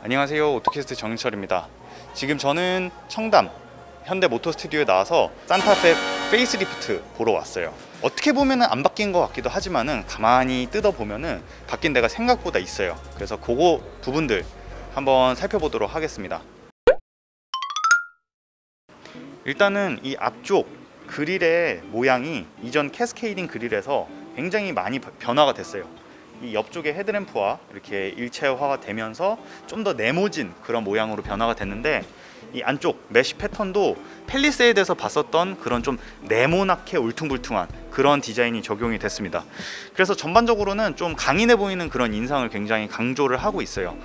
안녕하세요, 오토캐스트 정인철입니다. 지금 저는 청담 현대모터 스튜디오에 나와서 산타페 페이스리프트 보러 왔어요. 어떻게 보면 안 바뀐 것 같기도 하지만은 가만히 뜯어보면은 바뀐 데가 생각보다 있어요. 그래서 그거 부분들 한번 살펴보도록 하겠습니다. 일단은 이 앞쪽 그릴의 모양이 이전 캐스케이딩 그릴에서 굉장히 많이 변화가 됐어요. 이 옆쪽에 헤드램프와 이렇게 일체화가 되면서 좀 더 네모진 그런 모양으로 변화가 됐는데, 이 안쪽 메쉬 패턴도 팰리세이드에서 봤었던 그런 좀 네모나게 울퉁불퉁한 그런 디자인이 적용이 됐습니다. 그래서 전반적으로는 좀 강인해 보이는 그런 인상을 굉장히 강조를 하고 있어요.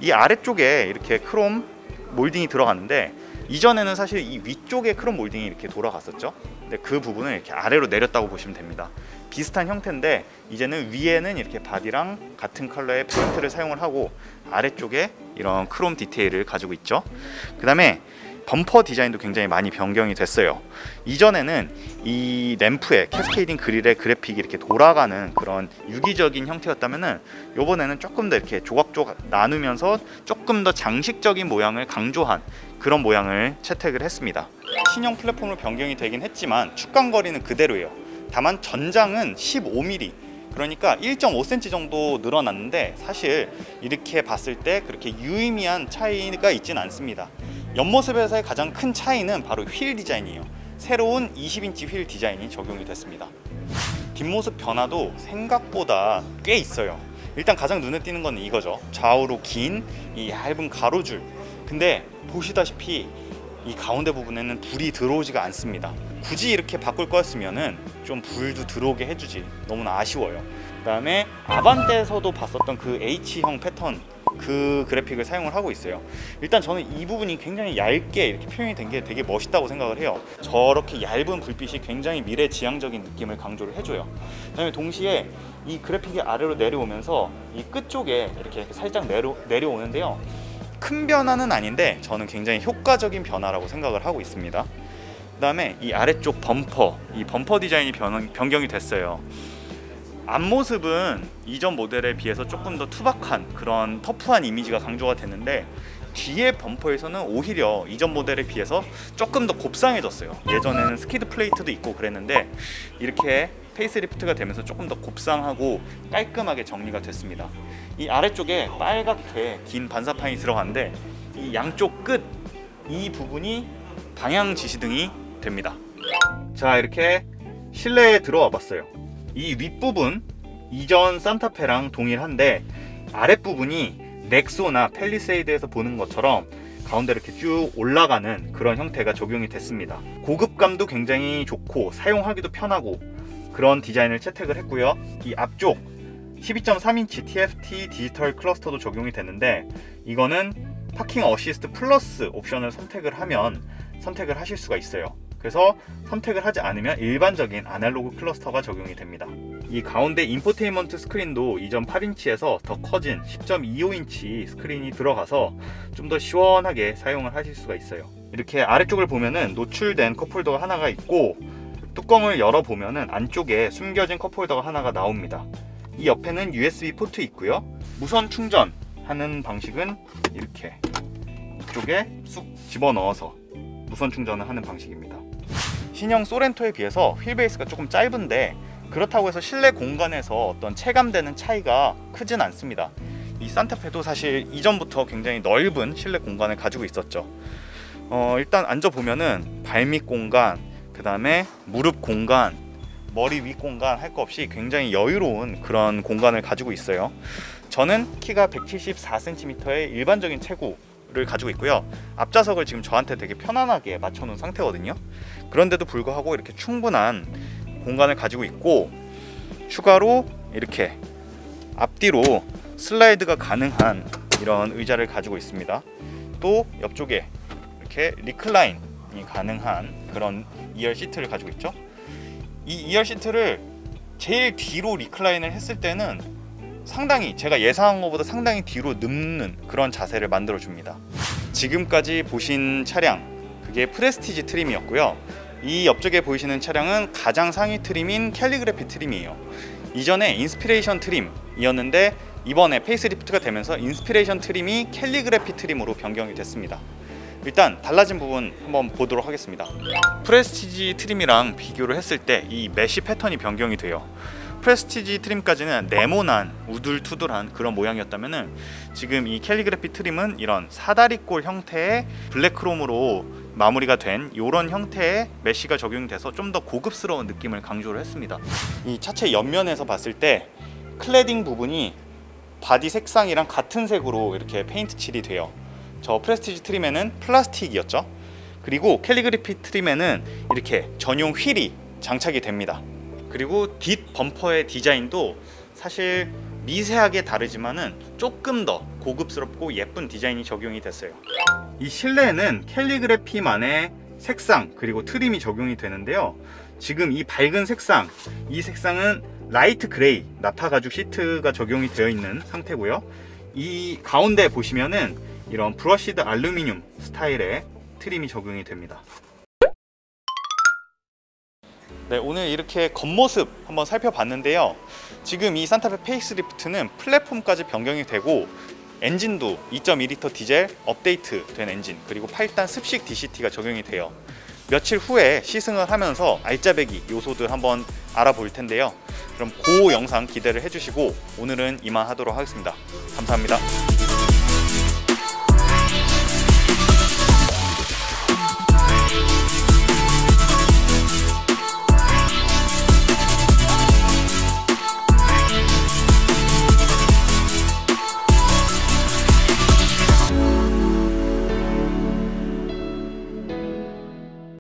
이 아래쪽에 이렇게 크롬 몰딩이 들어갔는데, 이전에는 사실 이 위쪽에 크롬 몰딩이 이렇게 돌아갔었죠. 근데 그 부분을 이렇게 아래로 내렸다고 보시면 됩니다. 비슷한 형태인데 이제는 위에는 이렇게 바디랑 같은 컬러의 페인트를 사용을 하고 아래쪽에 이런 크롬 디테일을 가지고 있죠. 그 다음에 범퍼 디자인도 굉장히 많이 변경이 됐어요. 이전에는 이 램프에 캐스케이딩 그릴의 그래픽이 이렇게 돌아가는 그런 유기적인 형태였다면은 요번에는 조금 더 이렇게 조각조각 나누면서 조금 더 장식적인 모양을 강조한 그런 모양을 채택을 했습니다. 신형 플랫폼으로 변경이 되긴 했지만 축광거리는 그대로예요. 다만 전장은 15mm, 그러니까 1.5cm 정도 늘어났는데 사실 이렇게 봤을 때 그렇게 유의미한 차이가 있진 않습니다. 옆모습에서의 가장 큰 차이는 바로 휠 디자인이에요. 새로운 20인치 휠 디자인이 적용이 됐습니다. 뒷모습 변화도 생각보다 꽤 있어요. 일단 가장 눈에 띄는 건 이거죠. 좌우로 긴 이 얇은 가로줄. 근데 보시다시피 이 가운데 부분에는 불이 들어오지가 않습니다. 굳이 이렇게 바꿀 거였으면은 좀 불도 들어오게 해주지. 너무나 아쉬워요. 그 다음에 아반떼에서도 봤었던 그 H형 패턴, 그 그래픽을 사용을 하고 있어요. 일단 저는 이 부분이 굉장히 얇게 이렇게 표현이 된 게 되게 멋있다고 생각을 해요. 저렇게 얇은 불빛이 굉장히 미래지향적인 느낌을 강조를 해줘요. 그 다음에 동시에 이 그래픽이 아래로 내려오면서 이 끝쪽에 이렇게 살짝 내려오는데요. 큰 변화는 아닌데 저는 굉장히 효과적인 변화라고 생각을 하고 있습니다. 그 다음에 이 아래쪽 범퍼, 이 범퍼 디자인이 변경이 됐어요. 앞모습은 이전 모델에 비해서 조금 더 투박한 그런 터프한 이미지가 강조가 됐는데, 뒤에 범퍼에서는 오히려 이전 모델에 비해서 조금 더 곱상해졌어요. 예전에는 스키드 플레이트도 있고 그랬는데 이렇게 페이스리프트가 되면서 조금 더 곱상하고 깔끔하게 정리가 됐습니다. 이 아래쪽에 빨갛게 긴 반사판이 들어갔는데 이 양쪽 끝 이 부분이 방향 지시등이 됩니다. 자, 이렇게 실내에 들어와 봤어요. 이 윗부분 이전 산타페랑 동일한데 아랫부분이 넥소나 팰리세이드에서 보는 것처럼 가운데 이렇게 쭉 올라가는 그런 형태가 적용이 됐습니다. 고급감도 굉장히 좋고 사용하기도 편하고 그런 디자인을 채택을 했고요. 이 앞쪽 12.3인치 TFT 디지털 클러스터도 적용이 됐는데, 이거는 파킹 어시스트 플러스 옵션을 선택을 하면 선택을 하실 수가 있어요. 그래서 선택을 하지 않으면 일반적인 아날로그 클러스터가 적용이 됩니다. 이 가운데 인포테인먼트 스크린도 이전 8인치에서 더 커진 10.25인치 스크린이 들어가서 좀 더 시원하게 사용을 하실 수가 있어요. 이렇게 아래쪽을 보면은 노출된 컵홀더가 하나가 있고, 뚜껑을 열어보면은 안쪽에 숨겨진 컵홀더가 하나가 나옵니다. 이 옆에는 USB 포트 있고요. 무선 충전하는 방식은 이렇게 이쪽에 쑥 집어넣어서 무선 충전을 하는 방식입니다. 신형 소렌토에 비해서 휠베이스가 조금 짧은데 그렇다고 해서 실내 공간에서 어떤 체감되는 차이가 크진 않습니다. 이 산타페도 사실 이전부터 굉장히 넓은 실내 공간을 가지고 있었죠. 일단 앉아보면은 발밑 공간, 그 다음에 무릎 공간, 머리 위 공간 할 거 없이 굉장히 여유로운 그런 공간을 가지고 있어요. 저는 키가 174cm의 일반적인 체구를 가지고 있고요. 앞좌석을 지금 저한테 되게 편안하게 맞춰 놓은 상태거든요. 그런데도 불구하고 이렇게 충분한 공간을 가지고 있고, 추가로 이렇게 앞뒤로 슬라이드가 가능한 이런 의자를 가지고 있습니다. 또 옆쪽에 이렇게 리클라인이 가능한 그런 2열 시트를 가지고 있죠. 이 2열 시트를 제일 뒤로 리클라인을 했을 때는 상당히 제가 예상한 것보다 상당히 뒤로 눕는 그런 자세를 만들어 줍니다. 지금까지 보신 차량, 그게 프레스티지 트림이었고요. 이 옆쪽에 보이시는 차량은 가장 상위 트림인 캘리그래피 트림이에요. 이전에 인스피레이션 트림이었는데 이번에 페이스리프트가 되면서 인스피레이션 트림이 캘리그래피 트림으로 변경이 됐습니다. 일단 달라진 부분 한번 보도록 하겠습니다. 프레스티지 트림이랑 비교를 했을 때 이 메쉬 패턴이 변경이 돼요. 프레스티지 트림까지는 네모난 우둘투둘한 그런 모양이었다면은 지금 이 캘리그래피 트림은 이런 사다리꼴 형태의 블랙크롬으로 마무리가 된 이런 형태의 메쉬가 적용돼서 좀 더 고급스러운 느낌을 강조를 했습니다. 이 차체 옆면에서 봤을 때 클래딩 부분이 바디 색상이랑 같은 색으로 이렇게 페인트 칠이 돼요. 저 프레스티지 트림에는 플라스틱이었죠. 그리고 캘리그래피 트림에는 이렇게 전용 휠이 장착이 됩니다. 그리고 뒷 범퍼의 디자인도 사실 미세하게 다르지만은 조금 더 고급스럽고 예쁜 디자인이 적용이 됐어요. 이 실내에는 캘리그래피만의 색상 그리고 트림이 적용이 되는데요. 지금 이 밝은 색상, 이 색상은 라이트 그레이 나타 가죽 시트가 적용이 되어 있는 상태고요. 이 가운데 보시면은 이런 브러시드 알루미늄 스타일의 트림이 적용이 됩니다. 네, 오늘 이렇게 겉모습 한번 살펴봤는데요. 지금 이 산타페 페이스리프트는 플랫폼까지 변경이 되고 엔진도 2.2L 디젤 업데이트 된 엔진, 그리고 8단 습식 DCT가 적용이 돼요. 며칠 후에 시승을 하면서 알짜배기 요소들 한번 알아볼 텐데요. 그럼 그 영상 기대를 해주시고 오늘은 이만 하도록 하겠습니다. 감사합니다.